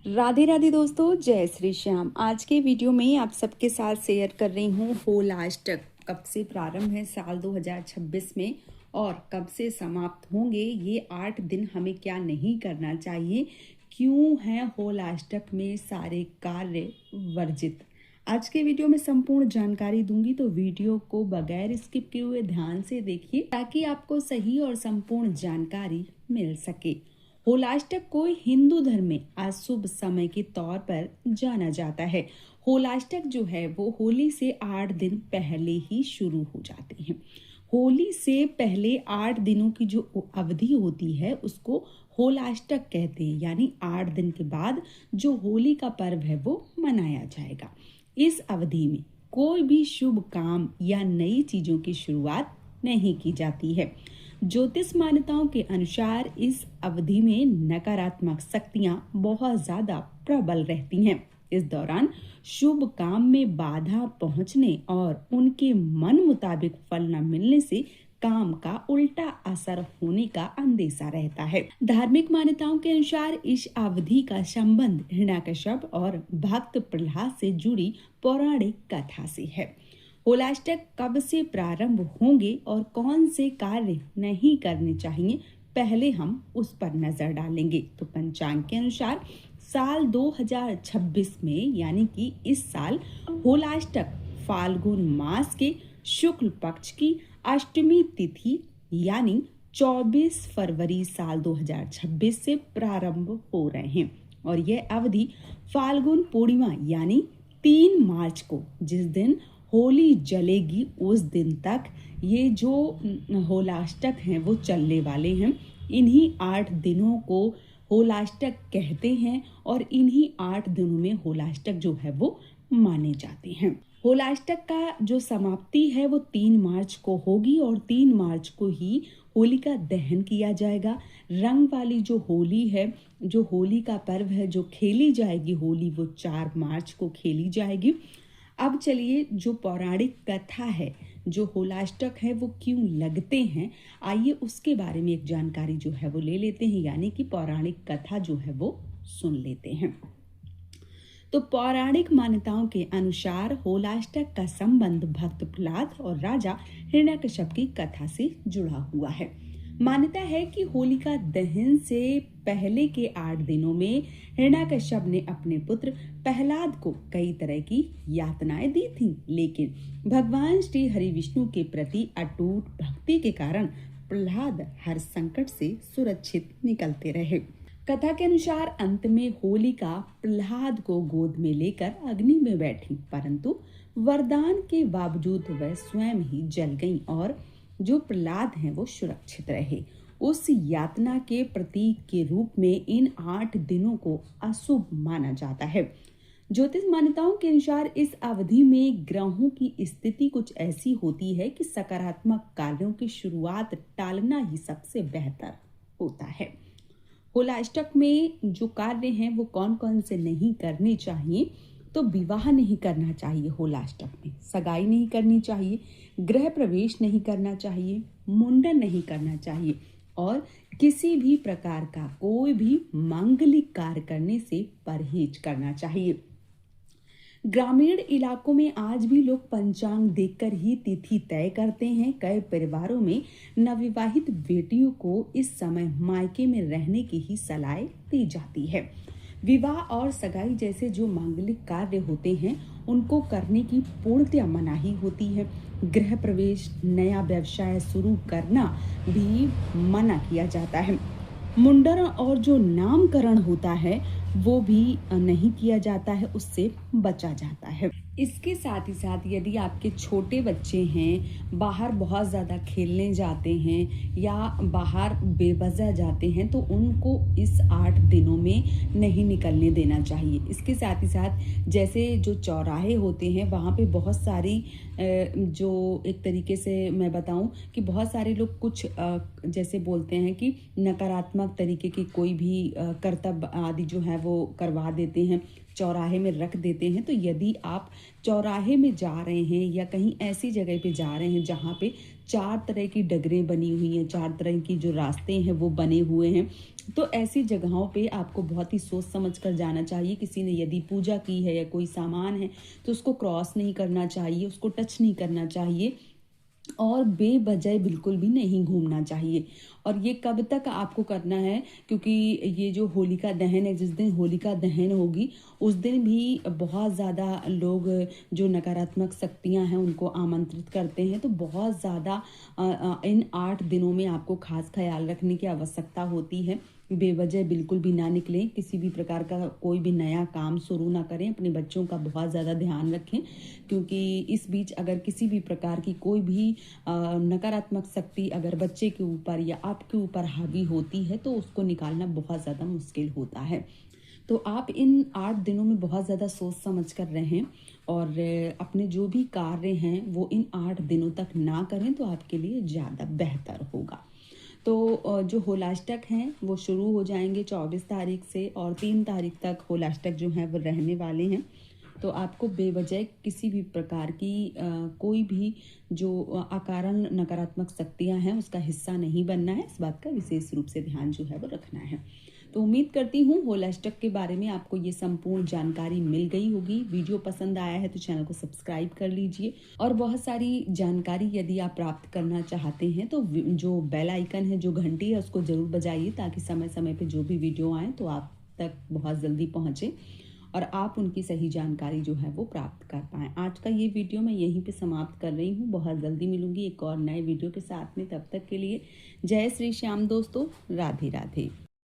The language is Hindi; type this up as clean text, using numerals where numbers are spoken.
राधे राधे दोस्तों, जय श्री श्याम। आज के वीडियो में आप सबके साथ शेयर कर रही हूँ होलाष्टक कब से प्रारंभ है साल 2026 में और कब से समाप्त होंगे। ये 8 दिन हमें क्या नहीं करना चाहिए, क्यों है होलाष्टक में सारे कार्य वर्जित। आज के वीडियो में संपूर्ण जानकारी दूंगी, तो वीडियो को बगैर स्किप किए हुए ध्यान से देखिए ताकि आपको सही और संपूर्ण जानकारी मिल सके। होलाष्टक को हिंदू धर्म में अशुभ समय के तौर पर जाना जाता है। होलाष्टक जो है वो होली से 8 दिन पहले ही शुरू हो जाते हैं। होली से पहले 8 दिनों की जो अवधि होती है उसको होलाष्टक कहते हैं, यानी 8 दिन के बाद जो होली का पर्व है वो मनाया जाएगा। इस अवधि में कोई भी शुभ काम या नई चीजों की शुरुआत नहीं की जाती है। ज्योतिष मान्यताओं के अनुसार इस अवधि में नकारात्मक शक्तियां बहुत ज्यादा प्रबल रहती हैं। इस दौरान शुभ काम में बाधा पहुंचने और उनके मन मुताबिक फल न मिलने से काम का उल्टा असर होने का अंदेशा रहता है। धार्मिक मान्यताओं के अनुसार इस अवधि का संबंध हिरण्यकश्यप और भक्त प्रहलाद से जुड़ी पौराणिक कथा से है। होलाष्टक कब से प्रारंभ होंगे और कौन से कार्य नहीं करने चाहिए, पहले हम उस पर नजर डालेंगे। तो पंचांग के अनुसार साल 2026 में यानी कि इस साल होलाष्टक फाल्गुन मास के शुक्ल पक्ष की अष्टमी तिथि यानी 24 फरवरी साल 2026 से प्रारंभ हो रहे हैं और यह अवधि फाल्गुन पूर्णिमा यानी 3 मार्च को, जिस दिन होली जलेगी उस दिन तक ये जो होलाष्टक हैं वो चलने वाले हैं। इन्हीं 8 दिनों को होलाष्टक कहते हैं और इन्हीं 8 दिनों में होलाष्टक जो है वो माने जाते हैं। होलाष्टक का जो समाप्ति है वो 3 मार्च को होगी और 3 मार्च को ही होली का दहन किया जाएगा। रंग वाली जो होली है, जो होली का पर्व है, जो खेली जाएगी होली, वो 4 मार्च को खेली जाएगी। अब चलिए, जो पौराणिक कथा है, जो होलाष्टक है वो क्यों लगते हैं, आइए उसके बारे में एक जानकारी जो है वो ले लेते हैं, यानी कि पौराणिक कथा जो है वो सुन लेते हैं। तो पौराणिक मान्यताओं के अनुसार होलाष्टक का संबंध भक्त प्रहलाद और राजा हिरण्यकश्यप की कथा से जुड़ा हुआ है। मान्यता है कि होलिका दहन से पहले के 8 दिनों में हिरण्यकश्यप ने अपने पुत्र प्रहलाद को कई तरह की यातनाएं दी थीं, लेकिन भगवान श्री हरि विष्णु के प्रति अटूट भक्ति के कारण प्रहलाद हर संकट से सुरक्षित निकलते रहे। कथा के अनुसार अंत में होलिका प्रहलाद को गोद में लेकर अग्नि में बैठी, परंतु वरदान के बावजूद वह स्वयं ही जल गईं और जो प्रहलाद हैं वो सुरक्षित रहे। उस यातना के प्रतीक के रूप में इन 8 दिनों को अशुभ माना जाता है। ज्योतिष मान्यताओं के अनुसार इस अवधि में ग्रहों की स्थिति कुछ ऐसी होती है कि सकारात्मक कार्यों की शुरुआत टालना ही सबसे बेहतर होता है। होलाष्टक में जो कार्य हैं वो कौन कौन से नहीं करने चाहिए, तो विवाह नहीं करना चाहिए होलाष्टक में, सगाई नहीं करनी चाहिए, गृह प्रवेश नहीं करना चाहिए, मुंडन नहीं करना चाहिए और किसी भी प्रकार का कोई भी मांगलिक कार्य करने से परहेज करना चाहिए। ग्रामीण इलाकों में आज भी लोग पंचांग देखकर ही तिथि तय करते हैं। कई परिवारों में नवविवाहित बेटियों को इस समय मायके में रहने की ही सलाह दी जाती है। विवाह और सगाई जैसे जो मांगलिक कार्य होते हैं उनको करने की पूर्णतया मनाही होती है। गृह प्रवेश, नया व्यवसाय शुरू करना भी मना किया जाता है। मुंडन और जो नामकरण होता है वो भी नहीं किया जाता है, उससे बचा जाता है। इसके साथ ही साथ यदि आपके छोटे बच्चे हैं, बाहर बहुत ज़्यादा खेलने जाते हैं या बाहर बेवजह जाते हैं, तो उनको इस 8 दिनों में नहीं निकलने देना चाहिए। इसके साथ ही साथ जैसे जो चौराहे होते हैं वहाँ पे बहुत सारी जो एक तरीके से मैं बताऊं कि बहुत सारे लोग कुछ जैसे बोलते हैं कि नकारात्मक नकारात्मक तरीके की कोई भी कर्तव्य आदि जो है वो करवा देते हैं, चौराहे में रख देते हैं। तो यदि आप चौराहे में जा रहे हैं या कहीं ऐसी जगह पे जा रहे हैं जहाँ पे 4 तरह की डगरें बनी हुई हैं, 4 तरह की जो रास्ते हैं वो बने हुए हैं, तो ऐसी जगहों पे आपको बहुत ही सोच समझ कर जाना चाहिए। किसी ने यदि पूजा की है या कोई सामान है तो उसको क्रॉस नहीं करना चाहिए, उसको टच नहीं करना चाहिए और बेवजह बिल्कुल भी नहीं घूमना चाहिए। और ये कब तक आपको करना है, क्योंकि ये जो होलिका दहन है, जिस दिन होलिका दहन होगी उस दिन भी बहुत ज़्यादा लोग जो नकारात्मक शक्तियां हैं उनको आमंत्रित करते हैं। तो बहुत ज़्यादा इन 8 दिनों में आपको खास ख्याल रखने की आवश्यकता होती है। बेवजह बिल्कुल भी ना निकलें, किसी भी प्रकार का कोई भी नया काम शुरू ना करें, अपने बच्चों का बहुत ज़्यादा ध्यान रखें, क्योंकि इस बीच अगर किसी भी प्रकार की कोई भी नकारात्मक शक्ति अगर बच्चे के ऊपर या आपके ऊपर हावी होती है तो उसको निकालना बहुत ज़्यादा मुश्किल होता है। तो आप इन 8 दिनों में बहुत ज़्यादा सोच समझ कर रहें और अपने जो भी कार्य हैं वो इन 8 दिनों तक ना करें तो आपके लिए ज़्यादा बेहतर होगा। तो जो होलाष्टक हैं वो शुरू हो जाएंगे 24 तारीख से और 3 तारीख तक होलाष्टक जो हैं वो रहने वाले हैं। तो आपको बेवजह किसी भी प्रकार की कोई भी जो अकारण नकारात्मक शक्तियां हैं उसका हिस्सा नहीं बनना है। इस बात का विशेष रूप से ध्यान जो है वो रखना है। तो उम्मीद करती हूँ होलाष्टक के बारे में आपको ये संपूर्ण जानकारी मिल गई होगी। वीडियो पसंद आया है तो चैनल को सब्सक्राइब कर लीजिए और बहुत सारी जानकारी यदि आप प्राप्त करना चाहते हैं तो जो बेल आइकन है, जो घंटी है, उसको ज़रूर बजाइए ताकि समय समय पे जो भी वीडियो आए तो आप तक बहुत जल्दी पहुँचे और आप उनकी सही जानकारी जो है वो प्राप्त कर पाएँ। आज का ये वीडियो मैं यहीं पे समाप्त कर रही हूँ। बहुत जल्दी मिलूंगी एक और नए वीडियो के साथ में। तब तक के लिए जय श्री श्याम दोस्तों। राधे राधे।